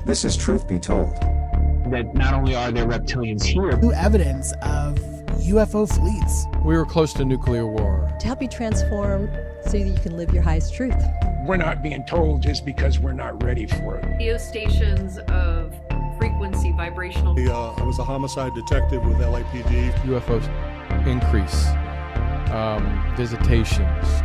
This is Truth Be Told. That not only are there reptilians here, new evidence of UFO fleets. We were close to nuclear war. To help you transform so that you can live your highest truth. We're not being told just because we're not ready for it. Radio stations of frequency, vibrational. I was a homicide detective with LAPD. UFOs increase. Visitations.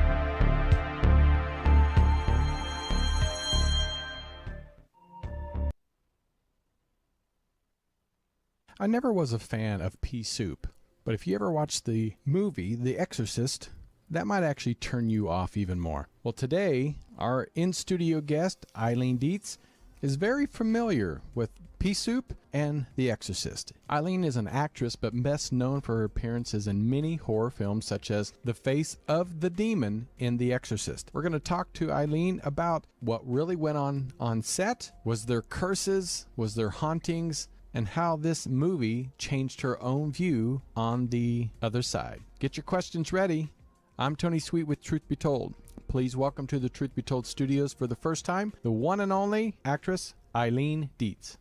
I never was a fan of pea soup, but if you ever watched the movie The Exorcist, that might actually turn you off even more. Well, today, our in-studio guest, Eileen Dietz, is very familiar with pea soup and The Exorcist. Eileen is an actress, but best known for her appearances in many horror films such as The Face of the Demon in The Exorcist. We're going to talk to Eileen about what really went on set. Was there curses? Was there hauntings? And how this movie changed her own view on the other side. Get your questions ready. I'm Tony Sweet with Truth Be Told. Please welcome to the Truth Be Told studios for the first time, the one and only actress, Eileen Dietz.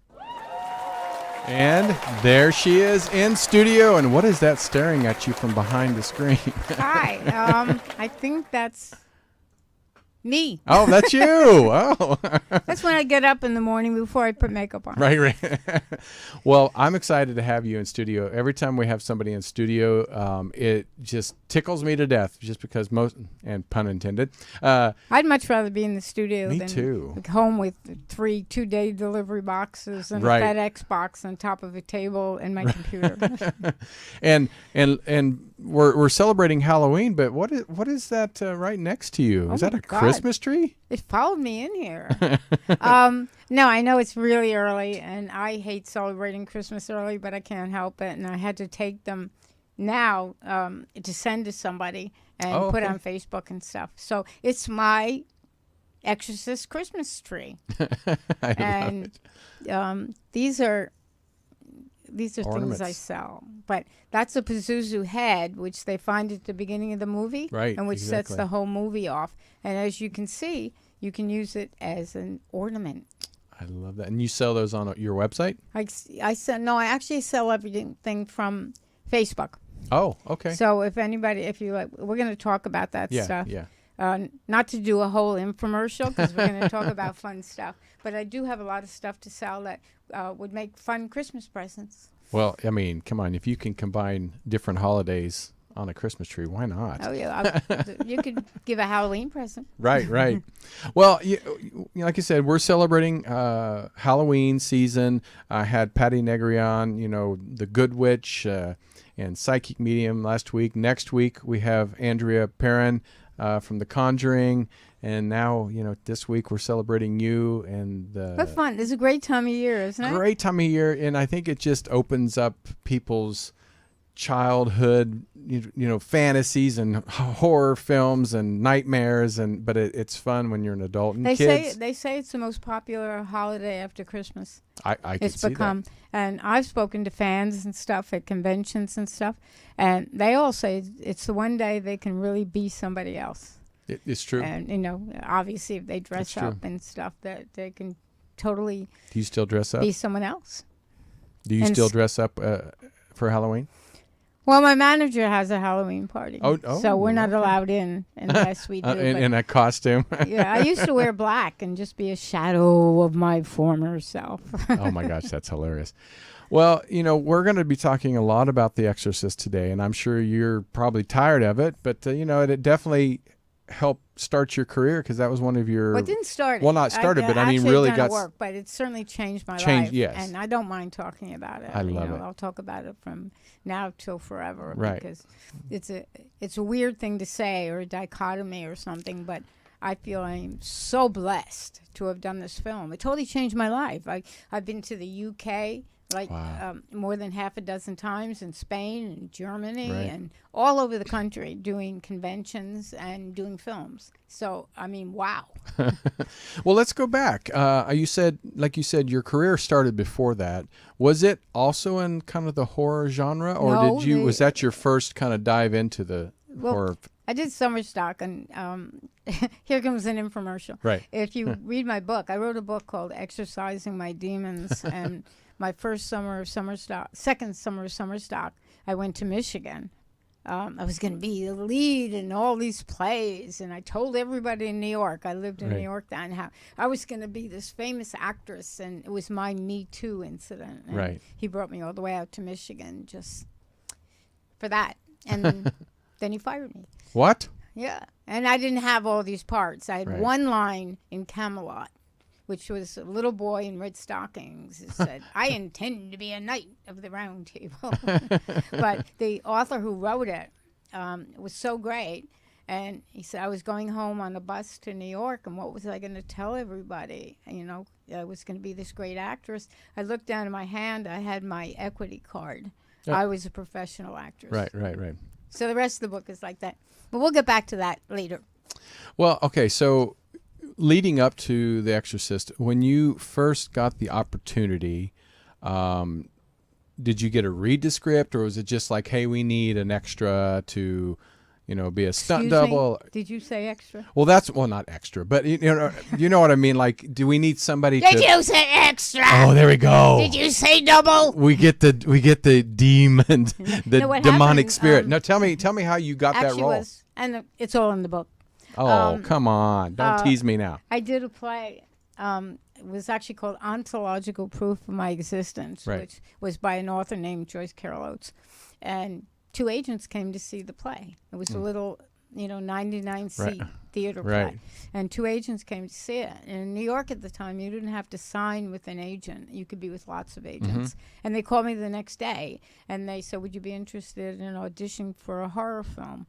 And there she is in studio. And what is that staring at you from behind the screen? Hi. I think that's me. Oh, that's you. Oh. That's when I get up in the morning before I put makeup on. Right. Well, I'm excited to have you in studio. Every time we have somebody in studio, it just tickles me to death, just because most, and pun intended. I'd much rather be in the studio me than too. Home with 3 two-day delivery boxes and right. a FedEx box on top of a table and my computer. and we're celebrating Halloween, but what is that right next to you? Is that a Christmas tree? It followed me in here. No, I know it's really early, and I hate celebrating Christmas early, but I can't help it. And I had to take them now to send to somebody and put on Facebook and stuff. So it's my Exorcist Christmas tree. I love it. These are Ornaments. things I sell. But that's a Pazuzu head, which they find at the beginning of the movie, right, and which exactly. sets the whole movie off. And as you can see, you can use it as an ornament. I love that. And you sell those on your website? I actually sell everything from Facebook. Oh, okay. So if you like, we're going to talk about that stuff. Yeah. Not to do a whole infomercial, because we're going to talk about fun stuff. But I do have a lot of stuff to sell that would make fun Christmas presents. Well, I mean, come on. If you can combine different holidays on a Christmas tree, why not? Oh, yeah. You could give a Halloween present. Right. Well, like you said, we're celebrating Halloween season. I had Patty Negri on, the Good Witch and Psychic Medium last week. Next week, we have Andrea Perrin from The Conjuring. And now, this week we're celebrating you and What fun. It's a great time of year, isn't it? Great time of year. And I think it just opens up people's childhood, fantasies and horror films and nightmares. But it's fun when you're an adult. And they kids, say it's the most popular holiday after Christmas. I can see that. And I've spoken to fans and stuff at conventions and stuff. And they all say it's the one day they can really be somebody else. It's true. And, obviously if they dress up and stuff, that they can totally Do you still dress up? be someone else. Do you still dress up for Halloween? Well, my manager has a Halloween party. Oh, so we're not allowed in unless we do. In a costume. Yeah, I used to wear black and just be a shadow of my former self. Oh, my gosh, that's hilarious. Well, we're going to be talking a lot about The Exorcist today, and I'm sure you're probably tired of it, but, it definitely helped start your career, because that was one of your... Well, it didn't start. Well, not started, but I mean really got... work, but it certainly changed my life. Yes. And I don't mind talking about it. I love it. I'll talk about it from now till forever. Right. Because it's a weird thing to say, or a dichotomy or something, but I feel I'm so blessed to have done this film. It totally changed my life. I've been to the UK more than half a dozen times, in Spain and Germany and all over the country, doing conventions and doing films. So, I mean, wow. Well, let's go back. You said, your career started before that. Was it also in kind of the horror genre, or was that your first kind of dive into the horror I did summer stock, and here comes an infomercial. Right. If you read my book, I wrote a book called Exorcising My Demons, and my second summer of summer stock, I went to Michigan. I was going to be the lead in all these plays, and I told everybody in New York, I lived in New York then, how I was going to be this famous actress, and it was my Me Too incident. And Right. he brought me all the way out to Michigan just for that, and then he fired me. What? Yeah, and I didn't have all these parts. I had one line in Camelot, which was a little boy in red stockings. It said, "I intend to be a knight of the Round Table." But the author who wrote it was so great. And he said, I was going home on a bus to New York, and what was I going to tell everybody? You know, I was going to be this great actress. I looked down at my hand. I had my equity card. I was a professional actress. Right. So the rest of the book is like that. But we'll get back to that later. Well, okay, so leading up to The Exorcist, when you first got the opportunity, did you get to read the script, or was it just like, hey, we need an extra to, be a stunt Excuse double? me? Did you say extra? Well, not extra, but you know what I mean. Like, do we need somebody? Did you say extra? Oh, there we go. Did you say double? We get the demon, the what demonic happened, spirit. Now tell me how you got that Actually role. it's all in the book. Oh, come on! Don't tease me now. I did a play. It was actually called Ontological Proof of My Existence, which was by an author named Joyce Carol Oates. And 2 agents came to see the play. It was a little, 99-seat theater play. And 2 agents came to see it. And in New York at the time, you didn't have to sign with an agent. You could be with lots of agents. And they called me the next day, and they said, would you be interested in auditioning for a horror film?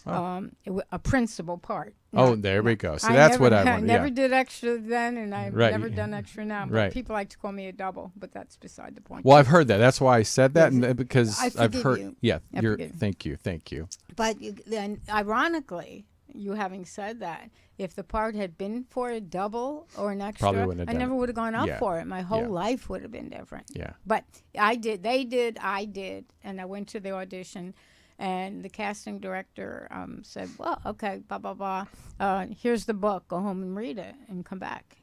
A principal part. Oh, there we go. So that's what I wanted. I never did extra then, and I've never done extra now. But Right. people like to call me a double, but that's beside the point. Well, I've heard that. That's why I said that, and because I I've forgive heard. you. Yeah, I forgive you. Thank you. But then, ironically, you having said that, if the part had been for a double or an extra, Probably wouldn't have I done never it. would have gone up Yeah. for it. My whole Yeah. life would have been different. Yeah. But I did. They did. I did. And I went to the audition. And the casting director said, well, okay, blah, blah, blah. Here's the book. Go home and read it and come back.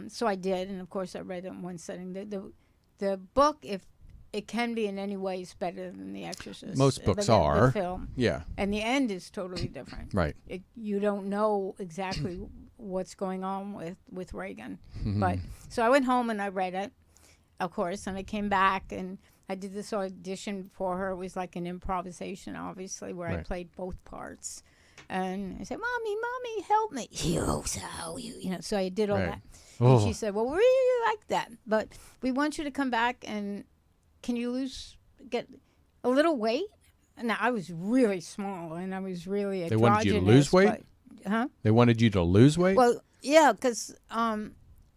So I did. And, of course, I read it in one setting. The book, if it can be in any ways better than The Exorcist. Most books the are. film. Yeah. And the end is totally different. Right. You don't know exactly what's going on with Reagan. Mm-hmm. But so I went home and I read it, of course, and I came back and I did this audition for her. It was like an improvisation, obviously, where I played both parts. And I said, Mommy, help me. So I did all that. And she said, well, we really like that, but we want you to come back and can you get a little weight? Now, I was really small and I was really androgynous. They wanted you to lose weight? They wanted you to lose weight? Well, yeah, because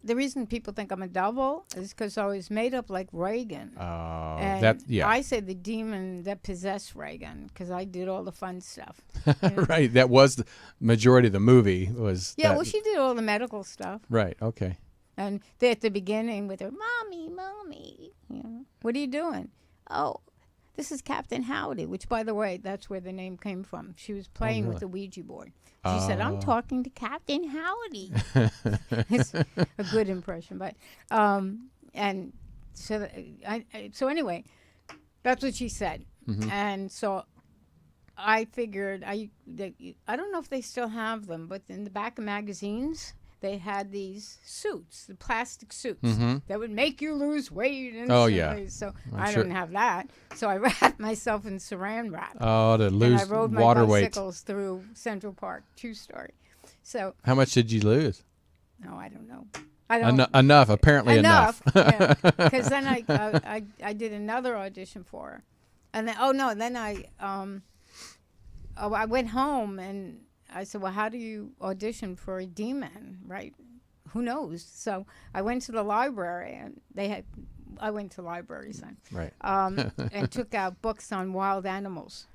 the reason people think I'm a double is because I was made up like Reagan. Oh, and yeah. I say the demon that possessed Reagan because I did all the fun stuff. Right. That was the majority of the movie was. Yeah, that. well, she did all the medical stuff. Right. Okay. And they, at the beginning with her, Mommy, what are you doing? Oh, this is Captain Howdy, which, by the way, that's where the name came from. She was playing with the Ouija board. She said, I'm talking to Captain Howdy. It's a good impression. But, and so, so anyway, that's what she said. Mm-hmm. And so I figured, I don't know if they still have them, but in the back of magazines, they had these suits, the plastic suits that would make you lose weight instantly. Oh, yeah. So I'm I sure. didn't have that. So I wrapped myself in saran wrap. Oh, to lose and I rode my water weight. bicycles through Central Park, true story. So How much did you lose? no, I don't know. I don't Enough. Apparently enough. Because then I did another audition for her, and then I went home and I said, well, how do you audition for a demon, right? Who knows? So I went to the library, and I went to libraries then. Right. And took out books on wild animals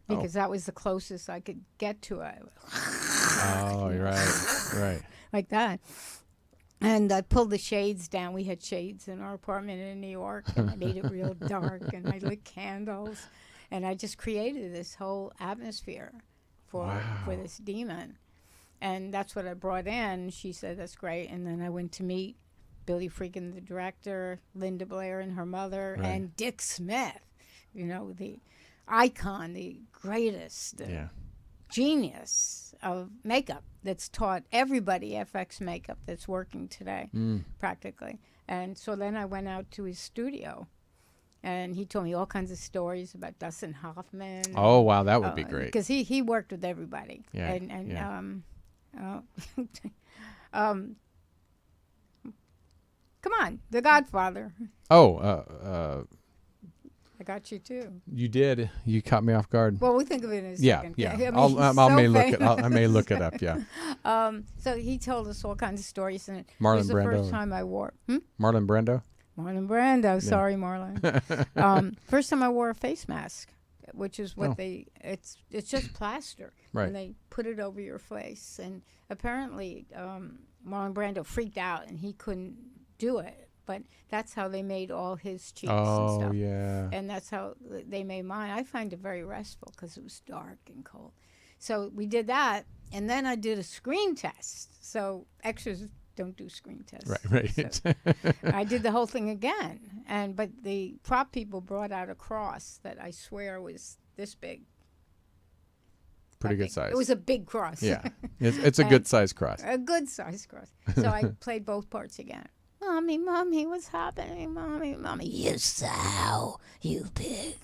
because that was the closest I could get to it. Oh, right. Like that. And I pulled the shades down. We had shades in our apartment in New York, and I made it real dark, and I lit candles, and I just created this whole atmosphere for this demon. And that's what I brought in. She said, that's great. And then I went to meet Billy Freakin, the director, Linda Blair and her mother, and Dick Smith, you know, the icon, the greatest genius of makeup that's taught everybody FX makeup that's working today, practically. And so then I went out to his studio. And he told me all kinds of stories about Dustin Hoffman. Oh, wow, that would be great. Because he worked with everybody. Yeah. Come on, The Godfather. Oh, I got you too. you did. You caught me off guard. Well, we think of it in a Yeah, second. yeah. I mean, I may look it up. Yeah. So he told us all kinds of stories, and Marlon it was the Brando. first time I wore. Marlon Brando. Marlon Brando. Sorry, Marlon. First time I wore a face mask, which is what it's just plaster. Right. And they put it over your face. And apparently Marlon Brando freaked out and he couldn't do it. But that's how they made all his cheeks and stuff. Oh, yeah. And that's how they made mine. I find it very restful because it was dark and cold. So we did that. And then I did a screen test. So extras don't do screen tests. Right. So I did the whole thing again. But the prop people brought out a cross that I swear was this big. Pretty good size. It was a big cross. Yeah. It's a good size cross. A good size cross. So I played both parts again. Mommy, what's happening? Mommy, you sow, you pig.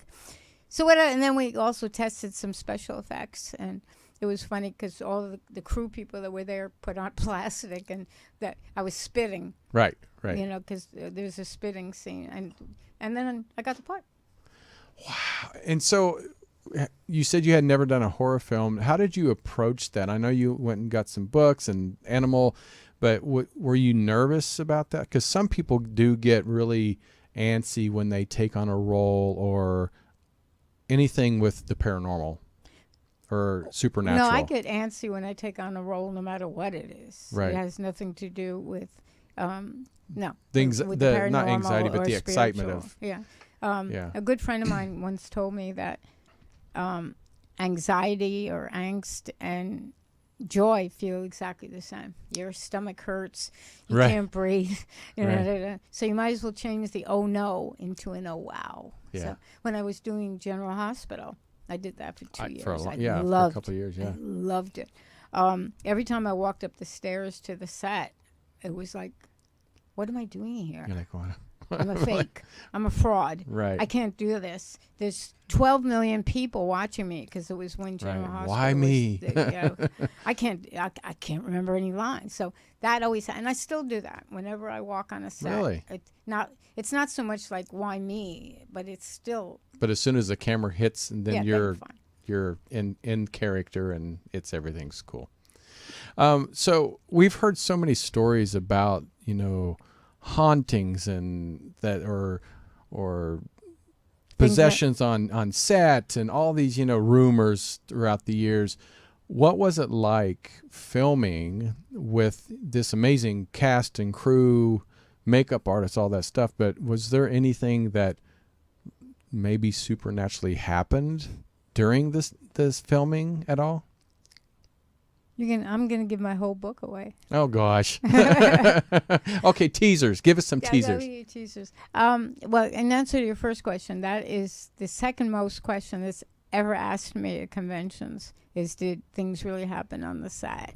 So and then we also tested some special effects, and it was funny because all the crew people that were there put on plastic, and that I was spitting. Right. You know, because there's a spitting scene, and then I got the part. Wow. And so you said you had never done a horror film. How did you approach that? I know you went and got some books and Animal, but were you nervous about that? Because some people do get really antsy when they take on a role or anything with the paranormal or supernatural. No, I get antsy when I take on a role, no matter what it is. Right. It has nothing to do with with the paranormal not anxiety, but or the excitement spiritual. of A good friend of mine once told me that anxiety or angst and joy feel exactly the same. Your stomach hurts, you can't breathe, so you might as well change the oh no into an oh wow. So when I was doing General Hospital, I did that for 2 years. For a couple of years. I loved it. Every time I walked up the stairs to the set, it was like, what am I doing here? You're like, what? I'm a fake. I'm a fraud. Right. I can't do this. There's 12 million people watching me because it was when General Hospital. Why me? I can't remember any lines. So that always, and I still do that whenever I walk on a set. Really? It's not so much like why me, but it's still. But as soon as the camera hits, and then you're fine. in character, and everything's cool. So we've heard so many stories about hauntings and that or possessions on set and all these rumors throughout the years. What was it like filming with this amazing cast and crew, makeup artists, all that stuff? But was there anything that maybe supernaturally happened during this filming at all? I'm gonna give my whole book away. Oh gosh. Okay, teasers. Give us some teasers. Teasers. Well, in answer to your first question, that is the second most question that's ever asked me at conventions: is did things really happen on the set?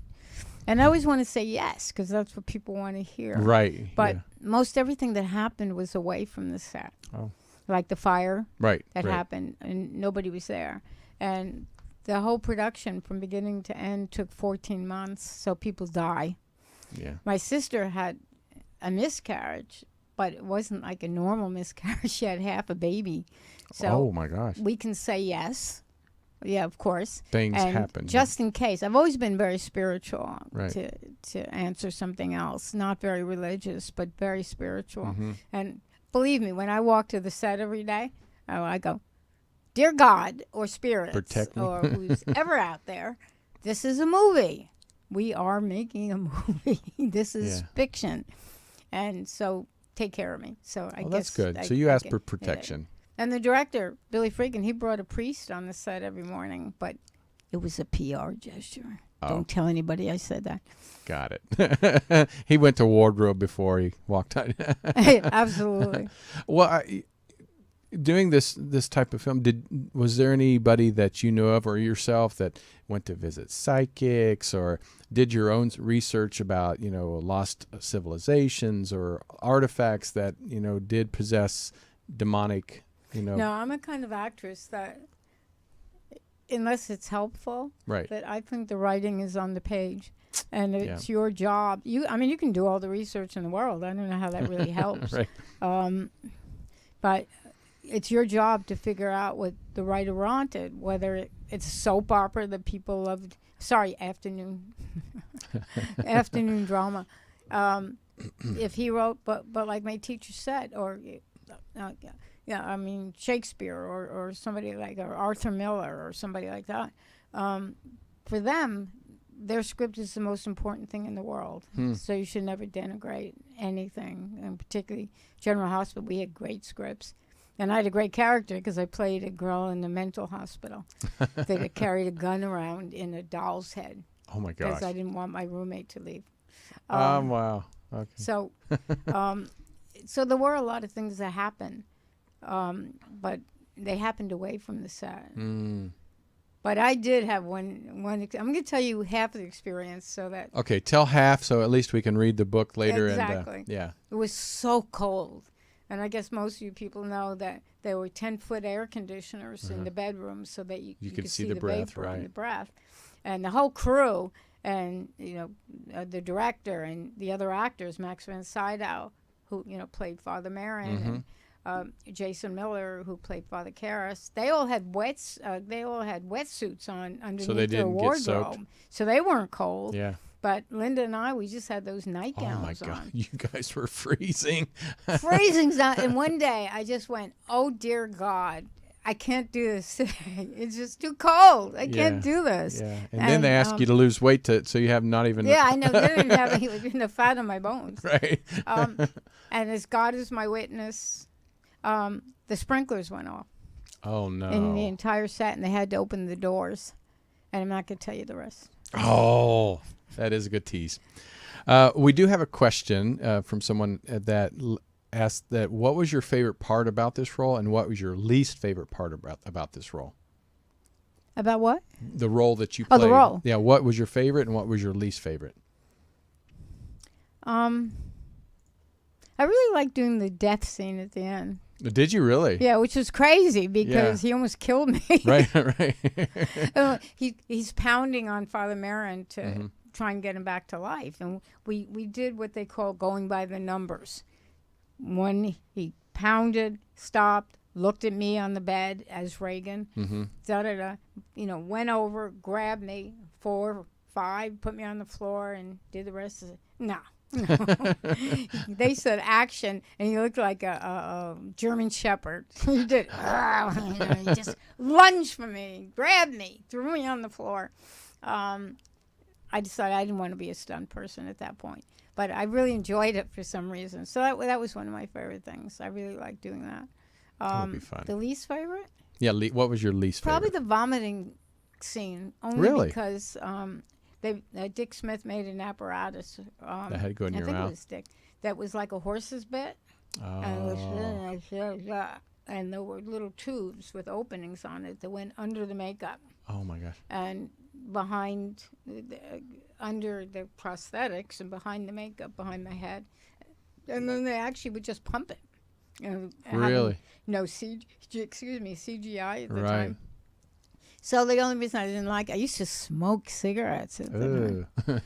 And I always want to say yes, because that's what people want to hear. Right. But most everything that happened was away from the set. Oh. Like the fire. Right. That happened, and nobody was there, and the whole production from beginning to end took 14 months, so people die. Yeah. My sister had a miscarriage, but it wasn't like a normal miscarriage. She had half a baby. So oh, my gosh. We can say yes. Yeah, of course. Things happen. Just in case. I've always been very spiritual, right, to answer something else. Not very religious, but very spiritual. Mm-hmm. And believe me, when I walk to the set every day, I go, dear God or spirits protect me. or who's ever out there, this is a movie. We are making a movie. This is fiction. And so take care of me. So I guess that's good. So you asked for protection. And the director, Billy Freakin, he brought a priest on the set every morning, but It was a PR gesture. Oh. Don't tell anybody I said that. Got it. He went to wardrobe before he walked out. Absolutely. Well, doing this type of film, was there anybody that you knew of or yourself that went to visit psychics or did your own research about, lost civilizations or artifacts that, did possess demonic, No, I'm a kind of actress that, unless it's helpful, right, that I think the writing is on the page. And it's your job. You can do all the research in the world. I don't know how that really helps. Right. But it's your job to figure out what the writer wanted, whether it's a soap opera that people loved. Sorry, afternoon drama. If he wrote, but like my teacher said, or Shakespeare or somebody like, or Arthur Miller or somebody like that. For them, their script is the most important thing in the world. So you should never denigrate anything, and particularly General Hospital. We had great scripts. And I had a great character because I played a girl in a mental hospital that carried a gun around in a doll's head. Oh, my gosh. Because I didn't want my roommate to leave. Wow. Okay. So there were a lot of things that happened, but they happened away from the set. But I did have one. I'm going to tell you half of the experience so that... Okay, tell half so at least we can read the book later. Exactly. And, yeah. It was so cold. And I guess most of you people know that there were 10-foot air conditioners in the bedroom so that you could see the breath, vapor right. and the breath. And the whole crew and, the director and the other actors, Max von Sydow, who, played Father Merrin, and Jason Miller, who played Father Karras, they all had wetsuits on underneath so they their didn't wardrobe. Get soaked. So they weren't cold. Yeah. But Linda and I, we just had those nightgowns on. Oh, my God. You guys were freezing. Freezing. And one day I just went, oh, dear God, I can't do this today. It's just too cold. I can't do this. Yeah. And then they ask you to lose weight so you have not even... Yeah, I know. They didn't have any fat on my bones. Right. And as God is my witness, the sprinklers went off. Oh, no. In the entire set, and they had to open the doors. And I'm not going to tell you the rest. Oh, that is a good tease. We do have a question from someone that asked that what was your favorite part about this role and what was your least favorite part about this role? About what? The role that you played. Oh, the role. Yeah, what was your favorite and what was your least favorite? I really liked doing the death scene at the end. Did you really? Yeah, which was crazy because he almost killed me. Right. He's pounding on Father Merrin to try and get him back to life. And we did what they call going by the numbers. When he pounded, stopped, looked at me on the bed as Reagan, went over, grabbed me, 4, 5, put me on the floor and did the rest of it. No. They said action, and he looked like a German shepherd. He did. He just lunged for me, grabbed me, threw me on the floor. I decided I didn't want to be a stunt person at that point, but I really enjoyed it for some reason. So that was one of my favorite things. I really liked doing that. That would be fun. The least favorite? Yeah, what was your least Probably favorite? the vomiting scene, only Really? because Dick Smith made an apparatus. That had to go in your I think mouth. it was Dick. That was like a horse's bit. Oh. And there were little tubes with openings on it that went under the makeup. Oh, my gosh. And under the prosthetics and behind the makeup, behind my head. And then they actually would just pump it. Really? No CGI at the Right. time. So the only reason I didn't like it, I used to smoke cigarettes at the time.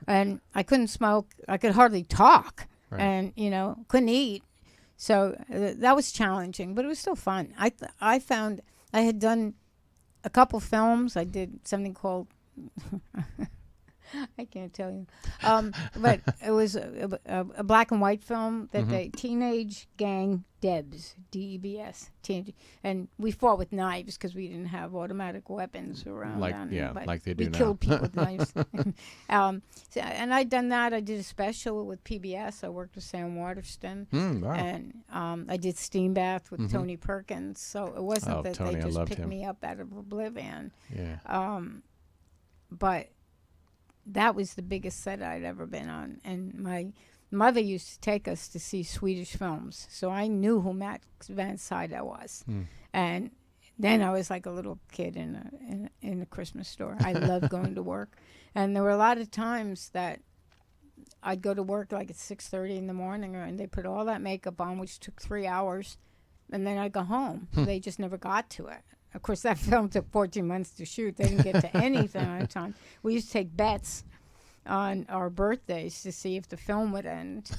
And I couldn't smoke. I could hardly talk. Right. And, couldn't eat. So that was challenging, but it was still fun. I found I had done a couple films. I did something called... I can't tell you. But it was a black and white film that they Teenage Gang Debs, D-E-B-S. And we fought with knives because we didn't have automatic weapons around. Like they do we now. killed people with knives. And I'd done that. I did a special with PBS. I worked with Sam Waterston. Wow. And I did Steam Bath with Tony Perkins. So it wasn't that Tony, they I just loved picked him. me up out of oblivion. Yeah. but that was the biggest set I'd ever been on. And my mother used to take us to see Swedish films, so I knew who Max von Sydow was. And then I was like a little kid in a Christmas store. I loved going to work. And there were a lot of times that I'd go to work like at 6:30 in the morning, and they put all that makeup on, which took 3 hours, and then I'd go home. They just never got to it. Of course, that film took 14 months to shoot. They didn't get to anything on time. We used to take bets on our birthdays to see if the film would end.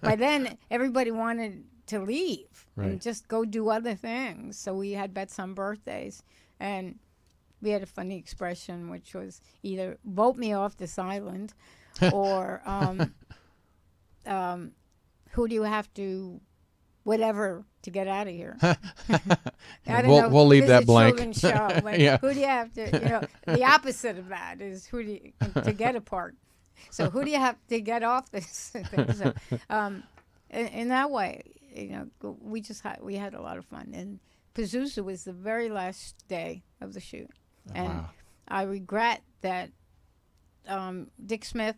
By then, everybody wanted to leave and just go do other things. So we had bets on birthdays. And we had a funny expression, which was either vote me off this island or who do you have to whatever to get out of here. I don't know. We'll leave that blank. Show, Yeah. Who do you have to, the opposite of that is who do you, to get apart. So who do you have to get off this thing? So, in that way, we had a lot of fun. And Pazuzu was the very last day of the shoot. And wow. I regret that Dick Smith,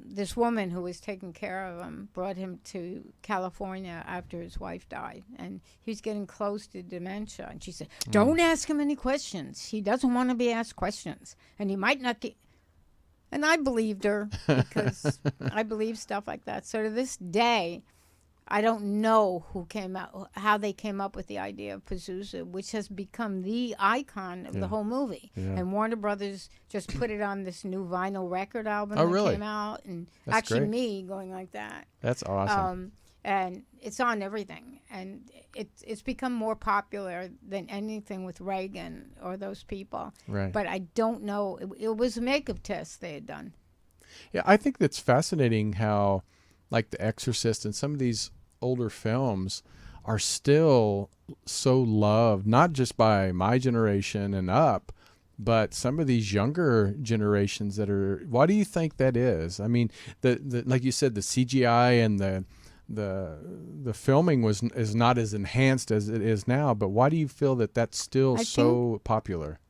this woman who was taking care of him, brought him to California after his wife died, and he was getting close to dementia. And she said, "Don't ask him any questions. He doesn't want to be asked questions, and he might not get." And I believed her because I believe stuff like that. So to this day, I don't know how they came up with the idea of Pazuzu, which has become the icon of the whole movie. Yeah. And Warner Brothers just put it on this new vinyl record album that came out. And that's actually great. Me going like that. That's awesome. And it's on everything. And it's become more popular than anything with Reagan or those people. Right. But I don't know. It was a makeup test they had done. Yeah, I think that's fascinating how, like The Exorcist and some of these older films are still so loved, not just by my generation and up, but some of these younger generations that are. Why do you think that is? I mean, the like you said, the CGI and the filming is not as enhanced as it is now. But why do you feel that that's still so popular?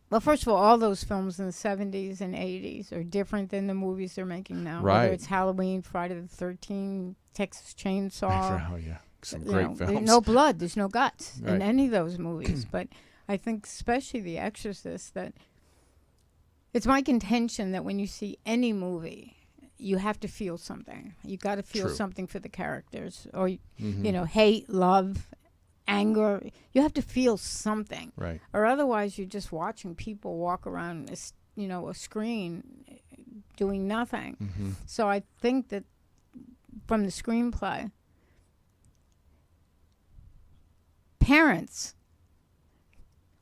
Well, first of all those films in the 70s and 80s are different than the movies they're making now. Right. Whether it's Halloween, Friday the 13th, Texas Chainsaw. Oh, yeah. Some great films. There's no blood. There's no guts right. in any of those movies. But I think especially The Exorcist, that it's my contention that when you see any movie, you have to feel something. You got to feel something for the characters. Or, hate, love, anger. You have to feel something, right? Or otherwise, you're just watching people walk around, a screen, doing nothing. Mm-hmm. So I think that from the screenplay, parents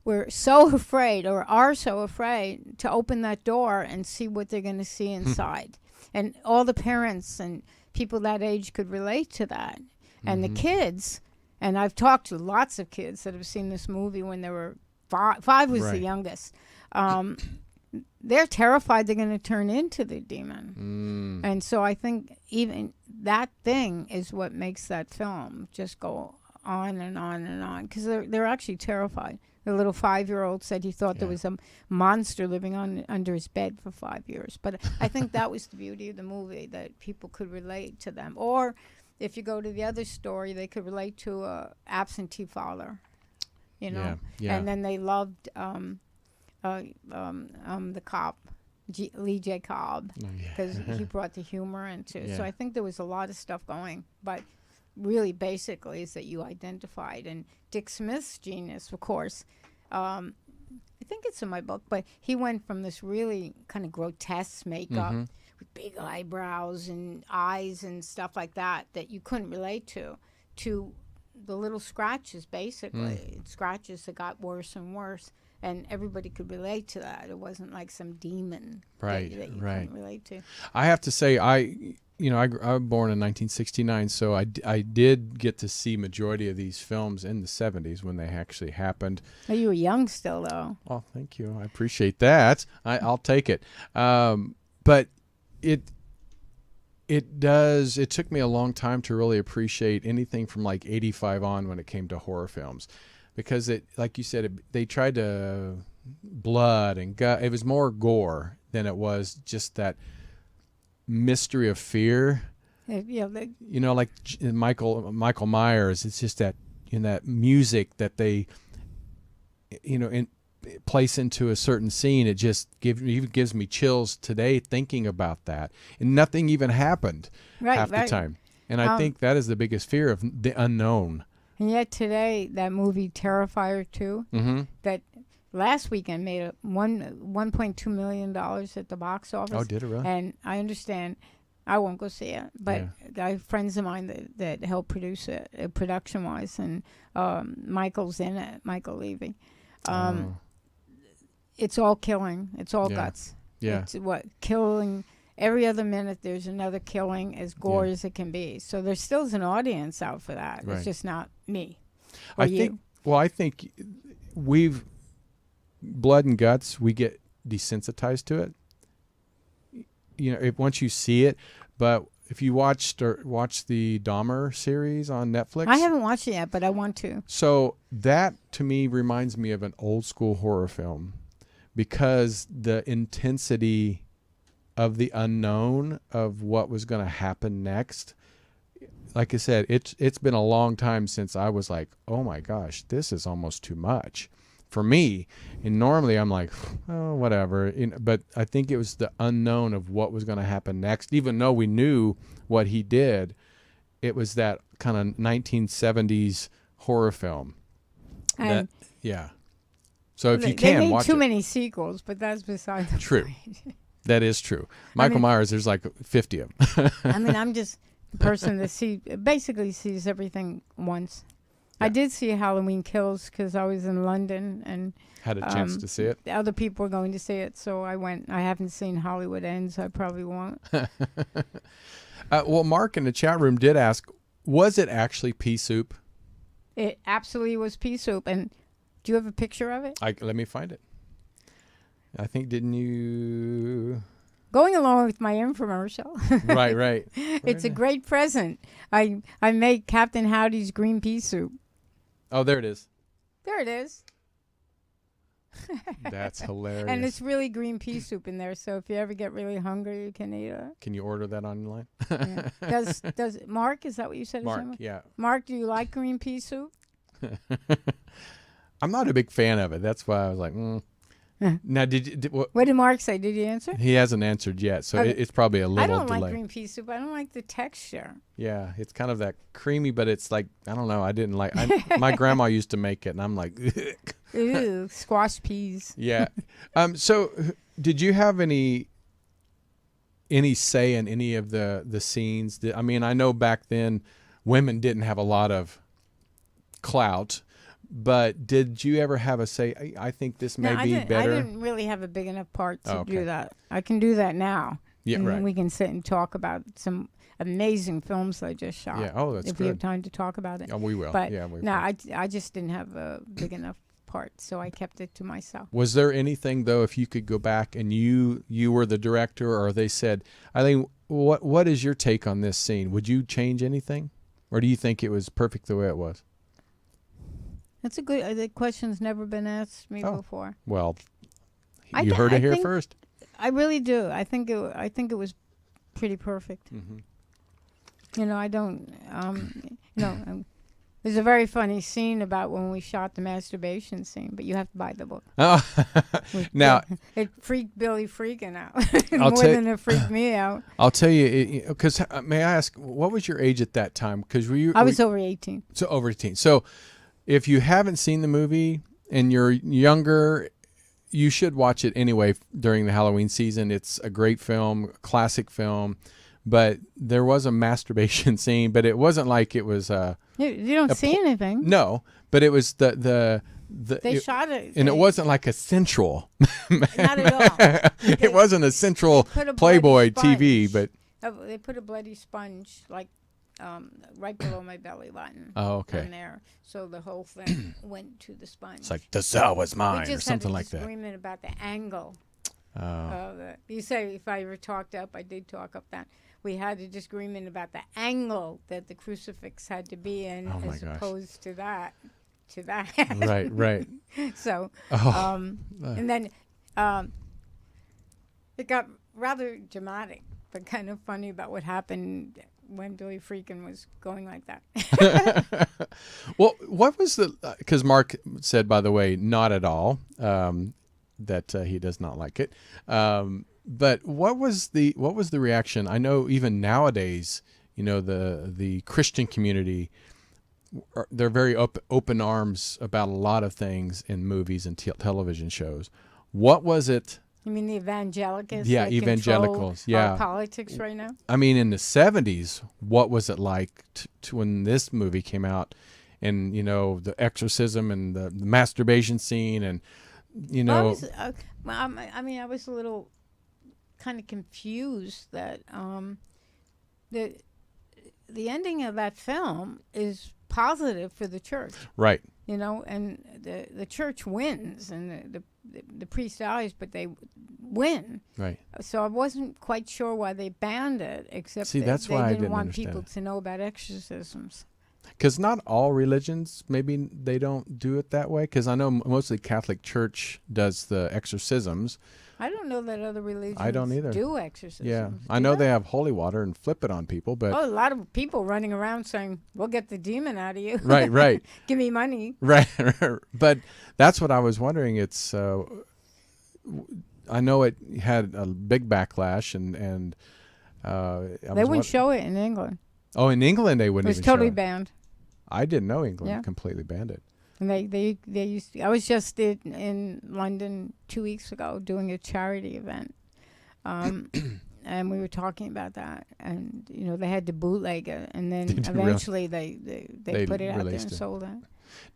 were so afraid, or are so afraid, to open that door and see what they're going to see inside, and all the parents and people that age could relate to that, and the kids. And I've talked to lots of kids that have seen this movie when they were five. Five was the youngest. They're terrified they're going to turn into the demon. And so I think even that thing is what makes that film just go on and on and on. Because they're actually terrified. The little 5-year-old said he thought there was a monster living under his bed for 5 years. But I think that was the beauty of the movie, that people could relate to them. Or if you go to the other story, they could relate to a absentee father, Yeah. And then they loved the cop, Lee J. Cobb, because he brought the humor into it. So I think there was a lot of stuff going. But really, basically, is that you identified. And Dick Smith's genius, of course, I think it's in my book, but he went from this really kind of grotesque makeup with big eyebrows and eyes and stuff like that you couldn't relate to the little scratches, basically. Scratches that got worse and worse, and everybody could relate to that. It wasn't like some demon that you couldn't relate to. I have to say, I was born in 1969, so I did get to see majority of these films in the 70s when they actually happened. Oh, you were young still, though. Oh, thank you. I appreciate that. I'll take it. But it took me a long time to really appreciate anything from like 85 on when it came to horror films, because it, like you said, they tried to blood and gut. It was more gore than it was just that mystery of fear. Like Michael Myers. It's just that in that music that they, place into a certain scene. It just gives me chills today thinking about that, and nothing even happened half the time. And I think that is the biggest fear of the unknown. And yet today, that movie Terrifier 2, that last weekend made a $1.2 million at the box office. Oh, did it really? And I understand. I won't go see it, but I have friends of mine that helped produce it, production-wise, and Michael's in it, Michael Levy. It's all killing. It's all guts. Yeah. It's killing. Every other minute there's another killing, as gore as it can be. So there still is an audience out for that. Right. It's just not me. I think we've blood and guts. We get desensitized to it. Once you see it, but if you watch the Dahmer series on Netflix, I haven't watched it yet, but I want to. So that to me reminds me of an old school horror film, because the intensity of the unknown of what was going to happen next. Like I said, it's been a long time since I was like, oh my gosh, this is almost too much for me. And normally I'm like, oh, whatever. But I think it was the unknown of what was going to happen next. Even though we knew what he did, it was that kind of 1970s horror film. So if you can watch it. They made too many sequels, but that's beside the True. point. That is true. Michael Myers, there's like 50 of them. I'm just the person that basically sees everything once. Yeah. I did see Halloween Kills because I was in London and had a chance to see it. Other people were going to see it, so I went. I haven't seen Hollywood Ends. I probably won't. Well, Mark in the chat room did ask, was it actually pea soup? It absolutely was pea soup. And do you have a picture of it? Let me find it. I think, didn't you? Going along with my infomercial. Right. It's a great present. I make Captain Howdy's green pea soup. Oh, there it is. There it is. That's hilarious. And it's really green pea soup in there, so if you ever get really hungry, you can eat it. Can you order that online? Yeah. Does Mark, is that what you said? Mark, yeah. Mark, do you like green pea soup? I'm not a big fan of it. That's why I was like, Now, what did Mark say? Did he answer? He hasn't answered yet, so it's probably a little delay. I don't like green pea soup. I don't like the texture. Yeah, it's kind of that creamy, but it's like, I don't know. I didn't like. My grandma used to make it, and I'm like, ooh, squash peas. Yeah. So, did you have any say in any of the scenes? I mean, I know back then women didn't have a lot of clout. But did you ever have a say? I think this may be better. I didn't really have a big enough part to do that. I can do that now. Yeah, and right. We can sit and talk about some amazing films I just shot. Yeah. Oh, that's if good. we have time to talk about it. Oh, we will. But yeah, we no, will. I just didn't have a big enough part, so I kept it to myself. Was there anything though, if you could go back and you were the director, or they said, Eileen, what is your take on this scene? Would you change anything, or do you think it was perfect the way it was? That's a good. The question's never been asked me before. Well, you heard it here first. I really do. I think it was pretty perfect. Mm-hmm. I don't. There's a very funny scene about when we shot the masturbation scene, but you have to buy the book. Oh, now it freaked Billy freaking out more than it freaked me out. I'll tell you, because may I ask, what was your age at that time? Because I was over 18. So over 18. So. If you haven't seen the movie and you're younger, you should watch it anyway during the Halloween season. It's a great film, classic film, but there was a masturbation scene, but it wasn't like it was you don't see anything. No, but it was they shot it. And it wasn't like a sensual. Not at all. It wasn't a central Playboy TV, but they put a bloody sponge right below my belly button. Oh, okay. On there, so the whole thing went to the sponge. It's like the cell was mine, or something like that. We just had a disagreement about the angle. You say if I ever talked up, I did talk up that. We had a disagreement about the angle that the crucifix had to be in, as opposed to that. to that. Right. So, Oh. and then it got rather dramatic, but kind of funny about what happened when Billy Freakin was going like that. Well, what was because Mark said, by the way, not at all, that he does not like it. But what was the reaction? I know even nowadays, the Christian community, they're very open arms about a lot of things in movies and television shows. What was it? You mean the evangelicals? Yeah, that evangelicals. control Yeah, our politics right now. I mean, in the 70s, what was it like to when this movie came out, and the exorcism and the masturbation scene, and Well, I was a little kind of confused that the ending of that film is positive for the church. Right. And the church wins, and the priest dies, but they win. Right. So I wasn't quite sure why they banned it, except that's they why I didn't didn't want understand people it. to know about exorcisms. Because not all religions, maybe they don't do it that way. Because I know mostly Catholic Church does the exorcisms. I don't know that other religions I don't either. do exorcisms. Yeah, Do I know they have holy water and flip it on people, but a lot of people running around saying, "We'll get the demon out of you." right. Give me money. Right. But that's what I was wondering. It's I know it had a big backlash, and They wouldn't show it in England. Oh, in England they It wouldn't was even totally show it. banned. I didn't know England Yeah. completely banned it. And they used to, I was just in London 2 weeks ago doing a charity event. And we were talking about that, and they had to bootleg it, and then Did you really? eventually they put it out there released and it. sold it.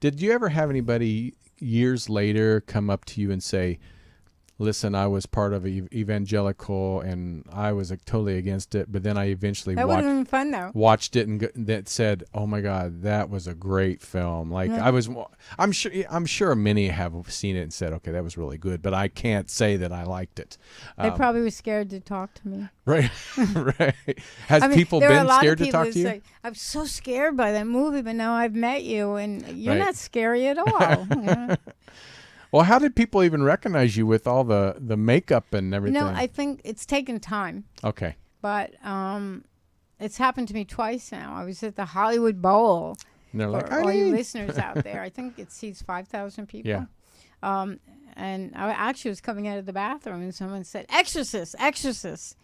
Did you ever have anybody years later come up to you and say, listen, I was part of evangelical and I was totally against it, but then I eventually That would have been fun, though. watched it and that said, "Oh my God, that was a great film." Like Yeah. I'm sure many have seen it and said, "Okay, that was really good," but I can't say that I liked it. They probably were scared to talk to me. Right, right. Has people there were a been lot scared of to talk people to you? Say, I'm so scared by that movie, but now I've met you, and you're Right. not scary at all. Well, how did people even recognize you with all the makeup and everything? I think it's taken time, Okay. but it's happened to me twice now. I was at the Hollywood Bowl. And they're like, for all you "Eileen." listeners out there, I think it seats 5,000 people. Yeah. And I actually was coming out of the bathroom, and someone said, "Exorcist, Exorcist."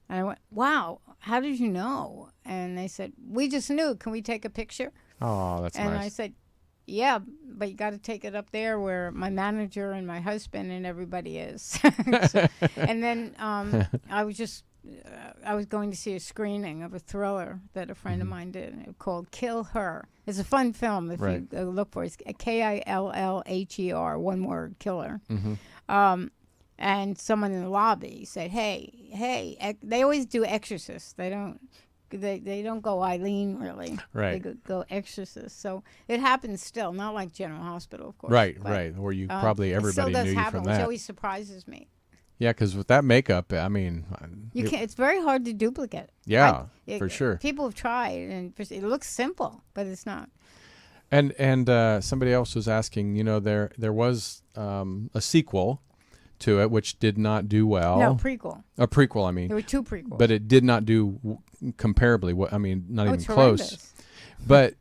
And I went, "Wow, how did you know?" And they said, "We just knew. Can we take a picture?" Oh, that's And I nice. said, "Yeah, but you got to take it up there where my manager and my husband and everybody is." So, and then I was going to see a screening of a thriller that a friend of mine did called Kill Her. It's a fun film if Right. you look for it. It's Killher, one word, Killer. Mhm. And someone in the lobby said, hey, they always do Exorcist. They don't go Eileen, really. Right. They go Exorcist. So it happens still, not like General Hospital, of course. Right, but, right. Where you probably it still everybody does knew you happen, from which that. always surprises me. Yeah, because with that makeup, I mean, You can't. It's very hard to duplicate. yeah, for sure. People have tried, and it looks simple, but it's not. And somebody else was asking, there was a sequel to it which did not do well. No, prequel. A prequel, I mean. There were two prequels. But it did not do comparably. Not even it's close. horrendous. But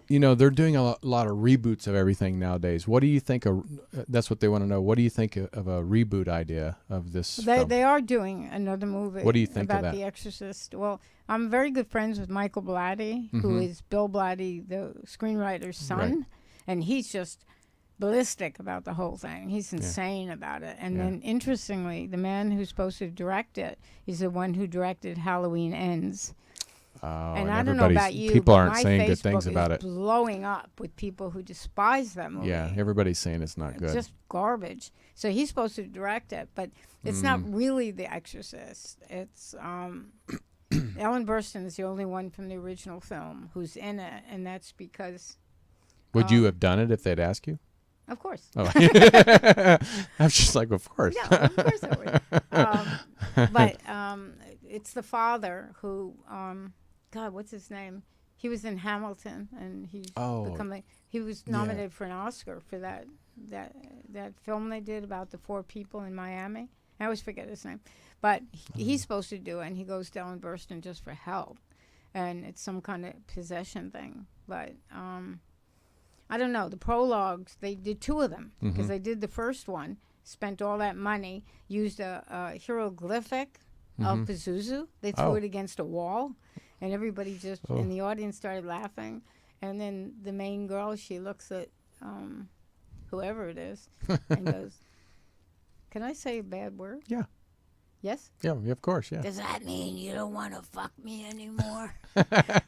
they're doing a lot of reboots of everything nowadays. What do you think? That's what they want to know. What do you think of a reboot idea of this? film? They are doing another movie. What do you think of about that? The Exorcist? Well, I'm very good friends with Michael Blatty, who is Bill Blatty, the screenwriter's son, Right. and he's just ballistic about the whole thing. He's insane about it. And then, interestingly, the man who's supposed to direct it is the one who directed Halloween Ends. Oh, And I don't know about you, people but aren't my saying Facebook good things about is it. blowing up with people who despise that movie. Yeah, everybody's saying it's not It's good. just garbage. So he's supposed to direct it, but it's not really The Exorcist. It's Ellen Burstyn is the only one from the original film who's in it, and that's because, Would you have done it if they'd asked you? of course. Oh. I'm just like, of course. No, of course I would. But it's the father who, God, what's his name? He was in Hamilton, and he's Oh. he was nominated for an Oscar for that film they did about the 4 people in Miami. I always forget his name, but he's supposed to do it, and he goes to Ellen Burstyn just for help, and it's some kind of possession thing. But I don't know. The prologues, they did 2 of them because they did the first one, spent all that money, used a hieroglyphic of Pazuzu. They threw it against a wall, and everybody just in the audience started laughing. And then the main girl, she looks at whoever it is and goes, "Can I say a bad word?" Yeah. Yes? Yeah, of course, yeah. "Does that mean you don't want to fuck me anymore?"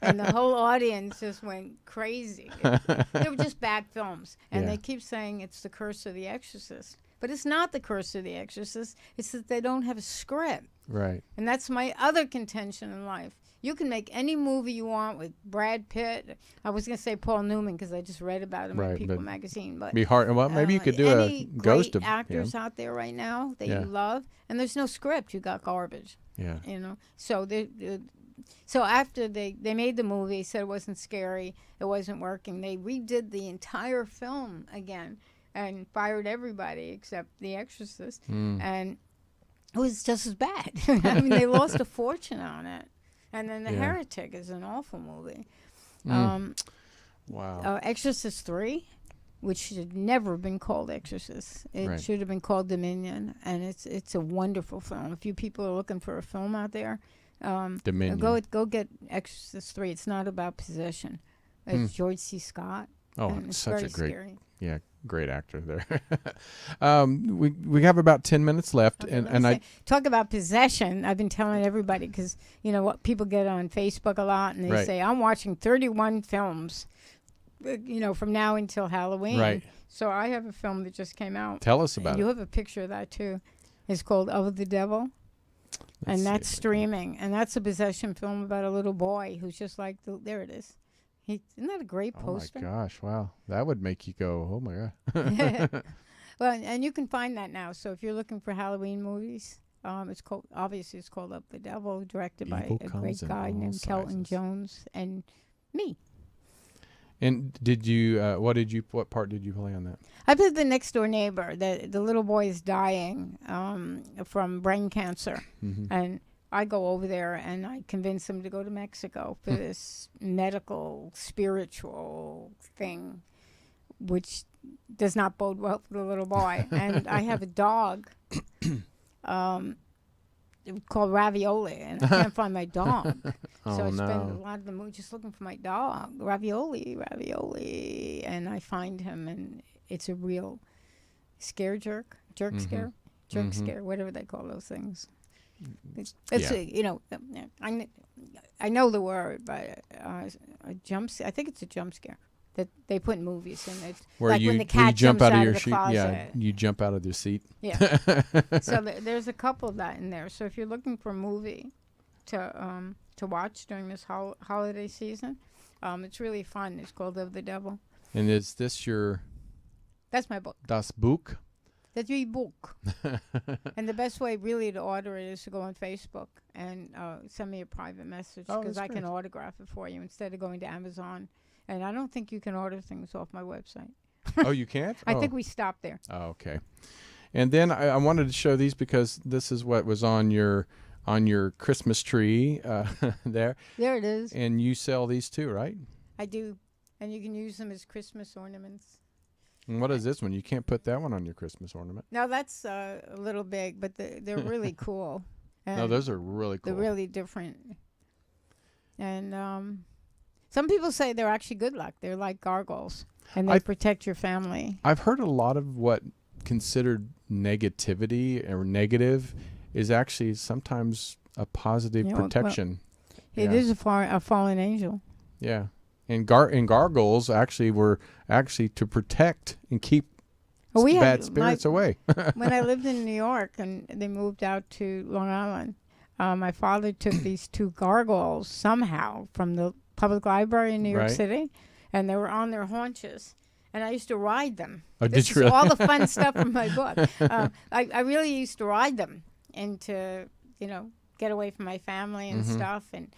And the whole audience just went crazy. They were just bad films. And they keep saying it's the curse of The Exorcist. But it's not the curse of The Exorcist. It's that they don't have a script. Right. And that's my other contention in life. You can make any movie you want with Brad Pitt. I was going to say Paul Newman because I just read about him in People magazine. But be hard. Well, maybe you could do a ghost of actors out there right now that you love, and there's no script. You got garbage. Yeah. You know. So so after they made the movie, said it wasn't scary, it wasn't working. They redid the entire film again and fired everybody except The Exorcist, and it was just as bad. I mean, they lost a fortune on it. And then The Heretic is an awful movie. Wow. Exorcist 3, which should never have been called Exorcist. It should have been called Dominion, and it's a wonderful film. If you people are looking for a film out there, Dominion. Go get Exorcist 3. It's not about possession. It's George C. Scott. Oh, it's such very a great, scary. great actor there. We have about 10 minutes left, Okay, and I talk about possession. I've been telling everybody because you know what people get on Facebook a lot, and they say I'm watching 31 films, from now until Halloween. Right. So I have a film that just came out. Tell us about it. You have a picture of that too. It's called Of the Devil. And that's streaming, and that's a possession film about a little boy who's just like there it is. Isn't that a great poster? Oh my gosh! Wow, that would make you go, "Oh my god!" Well, and you can find that now. So if you're looking for Halloween movies, it's called Of the Devil, directed by a great guy named Kelton Jones and me. And did you? What part did you play on that? I played the next door neighbor. The little boy is dying from brain cancer, and I go over there and I convince him to go to Mexico for this medical, spiritual thing, which does not bode well for the little boy. And I have a dog called Ravioli, and I can't find my dog. So I spend a lot of the movie just looking for my dog, Ravioli, and I find him, and it's a real scare jerk scare, whatever they call those things. It's I know the word, but a jump. I think it's a jump scare that they put in movies, and it's where like you, when the cat jump out of your seat. Yeah, you jump out of your seat. Yeah. So there's a couple of that in there. So if you're looking for a movie to watch during this holiday season, it's really fun. It's called Of the Devil. And is this your? That's my book. Das Buch. That's your book. And the best way really to order it is to go on Facebook and send me a private message because I can autograph it for you instead of going to Amazon. And I don't think you can order things off my website. Oh, you can't? I think we stopped there. Oh, okay. And then I wanted to show these because this is what was on your Christmas tree there. There it is. And you sell these too, right? I do. And you can use them as Christmas ornaments. And what is this one? You can't put that one on your Christmas ornament. No, that's a little big, but they're really cool. No, those are really cool. They're really different. And some people say they're actually good luck. They're like gargoyles, and they protect your family. I've heard a lot of what considered negativity or negative is actually sometimes a positive protection. Well, it is a fallen angel. Yeah. And gargoyles actually were to protect and keep bad spirits away. When I lived in New York and they moved out to Long Island, my father took these 2 gargoyles somehow from the public library in New York City, and they were on their haunches. And I used to ride them. Oh, this did you really? All the fun stuff from my book. I really used to ride them and to, get away from my family and stuff and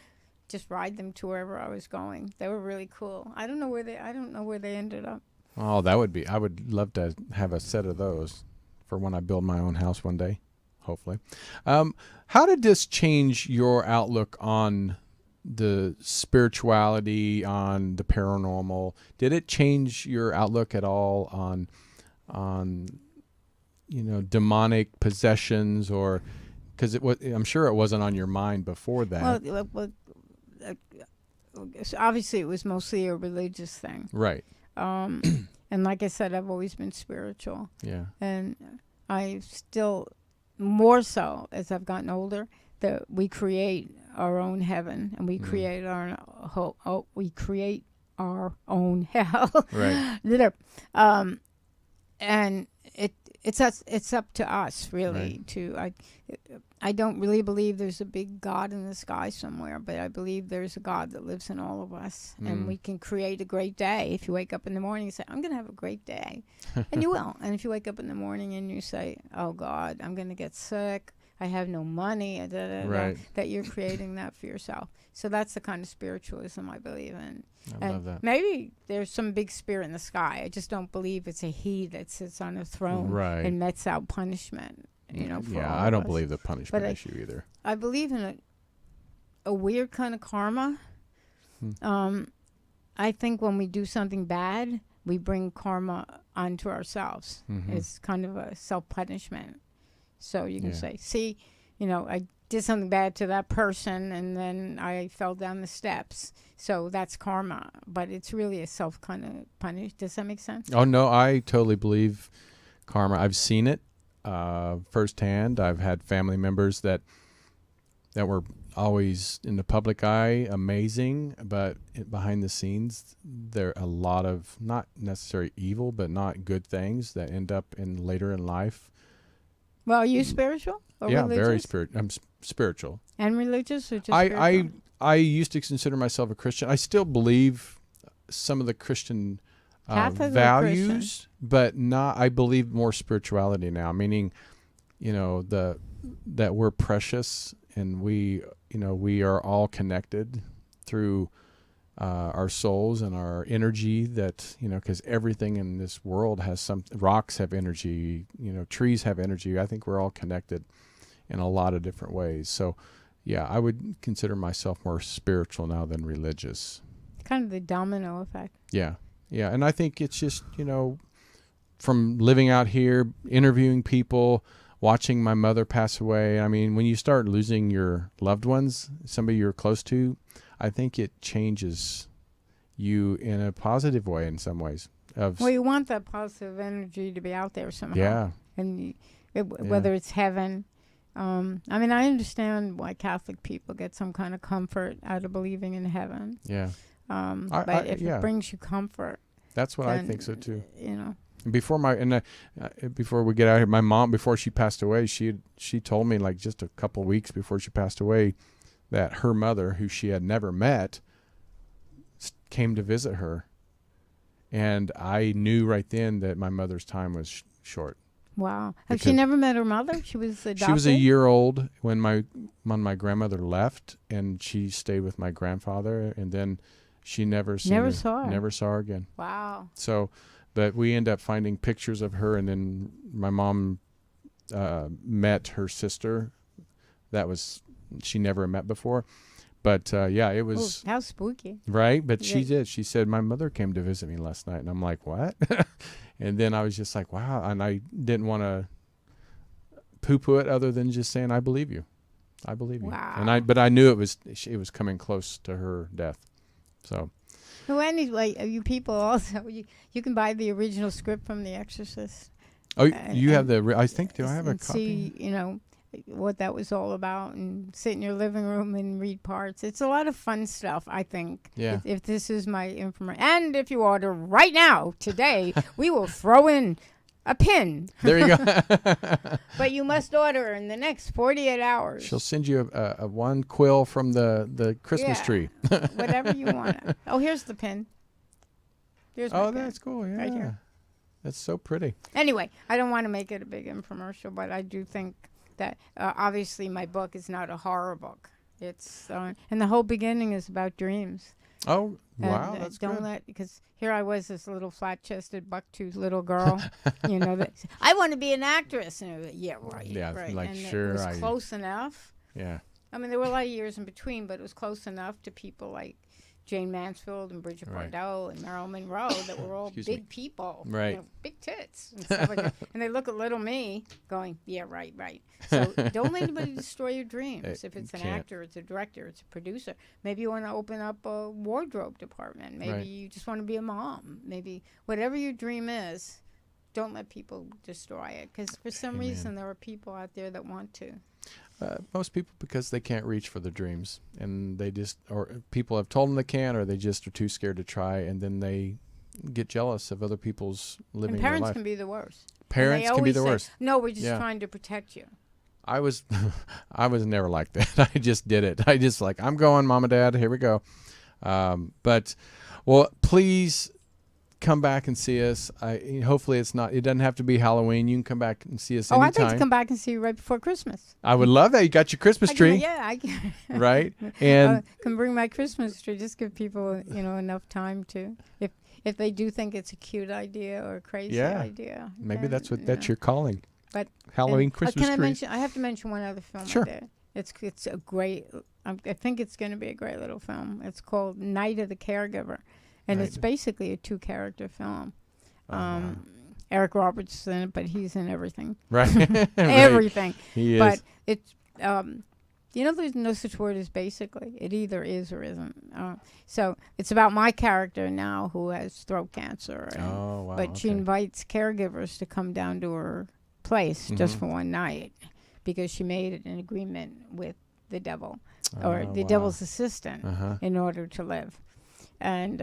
just ride them to wherever I was going. They were really cool. I don't know where they ended up. Oh, I would love to have a set of those for when I build my own house one day, hopefully. How did this change your outlook on the spirituality, on the paranormal? Did it change your outlook at all on demonic possessions, or because I'm sure it wasn't on your mind before that. Well, obviously it was mostly a religious thing, Right. And like I said, I've always been spiritual. Yeah. And I still, more so as I've gotten older, that we create our own heaven and we create we create our own hell. Right. And it's up to us really to I don't really believe there's a big God in the sky somewhere, but I believe there's a God that lives in all of us, and we can create a great day. If you wake up in the morning and say, I'm going to have a great day, and you will. And if you wake up in the morning and you say, oh God, I'm going to get sick, I have no money, that you're creating that for yourself. So that's the kind of spiritualism I believe in. I love that. Maybe there's some big spirit in the sky. I just don't believe it's a he that sits on a throne and metes out punishment. I don't believe the punishment issue either. I believe in a weird kind of karma. I think when we do something bad, we bring karma onto ourselves. It's kind of a self-punishment. So you can say, see, I did something bad to that person and then I fell down the steps. So that's karma. But it's really a self kind of punish. Does that make sense? Oh, no, I totally believe karma. I've seen it firsthand. I've had family members that were always in the public eye, amazing, but behind the scenes, there are a lot of not necessarily evil, but not good things that end up later in life. Well, are you spiritual or religious? Very spiritual. I'm spiritual. And religious or just spiritual? I used to consider myself a Christian. I still believe some of the Christian values, but not. I believe more spirituality now, meaning, that we're precious and we are all connected through our souls and our energy. That because everything in this world has rocks have energy, trees have energy. I think we're all connected in a lot of different ways. So, yeah, I would consider myself more spiritual now than religious. Kind of the domino effect. Yeah. Yeah, and I think it's just, from living out here, interviewing people, watching my mother pass away. I mean, when you start losing your loved ones, somebody you're close to, I think it changes you in a positive way in some ways. Well, you want that positive energy to be out there somehow. Yeah. And whether it's heaven. I mean, I understand why Catholic people get some kind of comfort out of believing in heaven. Yeah. But if it brings you comfort, that's what I think so too. Before we get out here, my mom, before she passed away, she told me, like, just a couple weeks before she passed away, that her mother, who she had never met, came to visit her, and I knew right then that my mother's time was short. Wow. Have she never met her mother? She was adopted? She was a year old when my grandmother left, and she stayed with my grandfather, and then she never saw her again. Wow. So, but we end up finding pictures of her, and then my mom met her sister. She never met before. But, it was... Oh, how spooky. Right? But she did. She said, my mother came to visit me last night. And I'm like, what? And then I was just like, wow. And I didn't want to poo-poo it other than just saying, I believe you. I believe you. Wow. But I knew it was coming close to her death. So... Well, anyway, you people also, you can buy the original script from The Exorcist. Oh, you have I think, do I have a copy? See, what that was all about, and sit in your living room and read parts. It's a lot of fun stuff, I think. Yeah. If this is my information. And if you order right now, today, we will throw in a pin. There you go. But you must order in the next 48 hours. She'll send you a one quill from the Christmas tree. Whatever you want. Oh, here's the pin. That's cool. Yeah. Right here. That's so pretty. Anyway, I don't want to make it a big infomercial, but I do think that obviously my book is not a horror book. It's and the whole beginning is about dreams. Oh, wow, And, that's don't good. let, because here I was, this little flat-chested, buck-toothed little girl, you know, that I want to be an actress. And I was, yeah, right. Yeah, right. like, and sure, it was close enough. Yeah. I mean, there were a lot of years in between, but it was close enough to people like Jane Mansfield and Bridget Right. Bardot and Marilyn Monroe that were all Excuse big me. people, Right. you know, big tits and stuff like that. And they look at little me going, yeah, right, right. So don't let anybody destroy your dreams. If it's an can't. actor, it's a director, it's a producer. Maybe you want to open up a wardrobe department. Maybe Right. you just want to be a mom. Maybe whatever your dream is, don't let people destroy it. Because for some Amen. reason, there are people out there that want to. Most people, because they can't reach for their dreams, and they just, or people have told them they can, or they just are too scared to try, and then they get jealous of other people's living And their parents life. can be the worst. And Parents they can be always the say, worst. No, we're just Yeah. trying to protect you. I was never like that. I just did it. I just like, I'm going, Mom and Dad, here we go. But, well, please come back and see us. Hopefully it doesn't have to be Halloween. You can come back and see us Oh, I'd anytime. like to come back and see you right before Christmas. I would love that. You got your Christmas I can- tree, yeah, I can. right? And Can bring my Christmas tree. Just give people, enough time to, if they do think it's a cute idea or a crazy Yeah. idea. maybe then, that's your calling. But Halloween and, Christmas can I tree. mention? I have to mention one other film. Sure. I did. It's a great. I think it's going to be a great little film. It's called Night of the Caregiver, and it's basically a 2-character film. Eric Roberts is in it, but he's in everything. Right. Right. Everything. He is. But it's there's no such word as basically. It either is or isn't. So it's about my character now who has throat cancer. And, Oh, wow. but she okay. invites caregivers to come down to her place just for one night because she made an agreement with the devil or Oh, the wow. devil's assistant Uh-huh. in order to live. And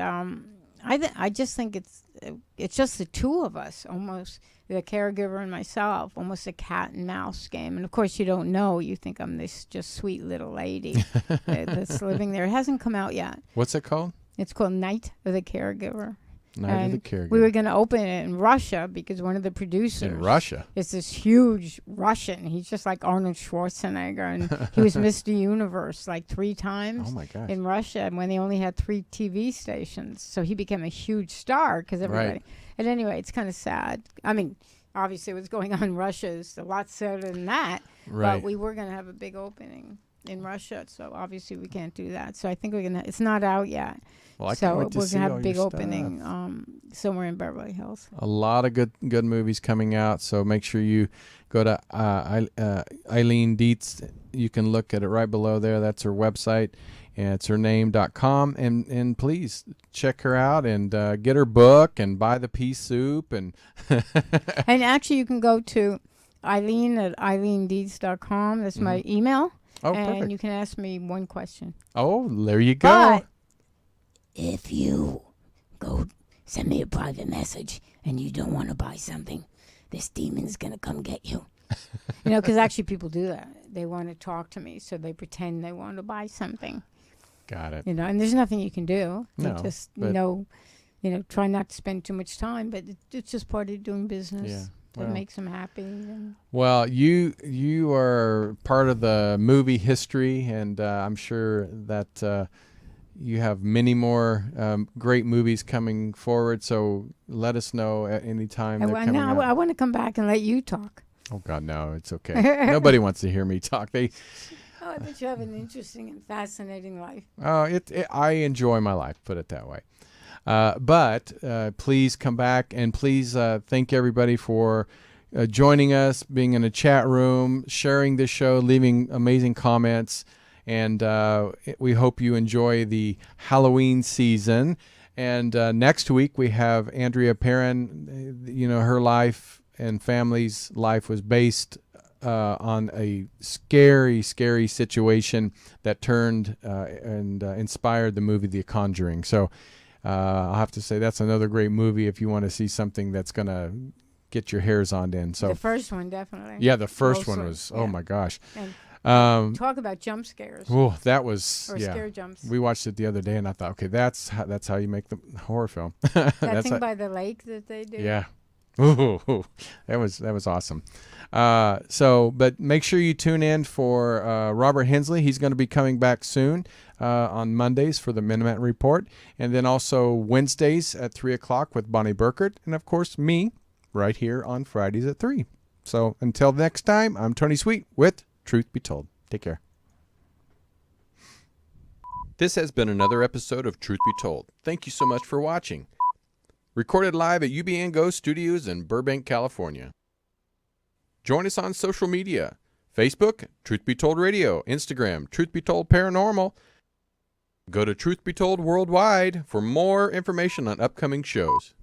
I just think it's just the two of us, almost the caregiver and myself, almost a cat and mouse game. And of course, you don't know. You think I'm this just sweet little lady that's living there. It hasn't come out yet. What's it called? It's called Night of the Caregiver. Night of the And Caregiver. we were going to open it in Russia because one of the producers in Russia. is this huge Russian. He's just like Arnold Schwarzenegger, and he was Mr. Universe like 3 times Oh my gosh. in Russia, and when they only had 3 TV stations, so he became a huge star because everybody. Right. And anyway, it's kind of sad. I mean, obviously, what's going on in Russia is a lot sadder than that. Right. But we were going to have a big opening in Russia, so obviously we can't do that. So I think we're gonna. It's not out yet. Well, I So can't wait to we're see gonna have all a your big stuff. opening somewhere in Beverly Hills. A lot of good movies coming out, so make sure you go to Eileen Dietz. You can look at it right below there. That's her website, and it's hername.com. And please check her out and get her book and buy the pea soup. And And actually, you can go to Eileen at eileendietz.com. That's my email. Oh, and perfect. you can ask me one question. Oh, there you go. But If you go send me a private message and you don't want to buy something, this demon's going to come get you. because actually people do that. They want to talk to me, so they pretend they want to buy something. Got it. And there's nothing you can do. No, You just but- try not to spend too much time, but it's just part of doing business. Yeah. That Well. makes them happy. And Well, you are part of the movie history, and I'm sure that you have many more great movies coming forward. So let us know at any time they're coming out. I want to come back and let you talk. Oh God, no, it's okay. Nobody wants to hear me talk. Oh, I bet you have an interesting and fascinating life. I enjoy my life. Put it that way. But please come back, and please thank everybody for joining us, being in a chat room, sharing this show, leaving amazing comments, and we hope you enjoy the Halloween season. And next week we have Andrea Perrin. Her life and family's life was based on a scary, scary situation that turned and inspired the movie The Conjuring. So I'll have to say that's another great movie if you want to see something that's going to get your hairs on in. So The first one, definitely. yeah, the first one Mostly, was, yeah. oh my gosh. And talk about jump scares. Oh, that was, Or yeah. scare jumps. We watched it the other day, and I thought, okay, that's how you make the horror film. That That's thing how- by the lake that they do. yeah. Ooh, that was awesome. But make sure you tune in for Robert Hensley. He's going to be coming back soon on Mondays for the MINUTEMAN Report, and then also Wednesdays at 3 o'clock with Bonnie Burkert, and of course me right here on Fridays at 3. So until next time, I'm Tony Sweet with Truth Be Told. Take care. This has been another episode of Truth Be Told. Thank you so much for watching. Recorded live at UBN Go Studios in Burbank, California. Join us on social media. Facebook, Truth Be Told Radio. Instagram, Truth Be Told Paranormal. Go to Truth Be Told Worldwide for more information on upcoming shows.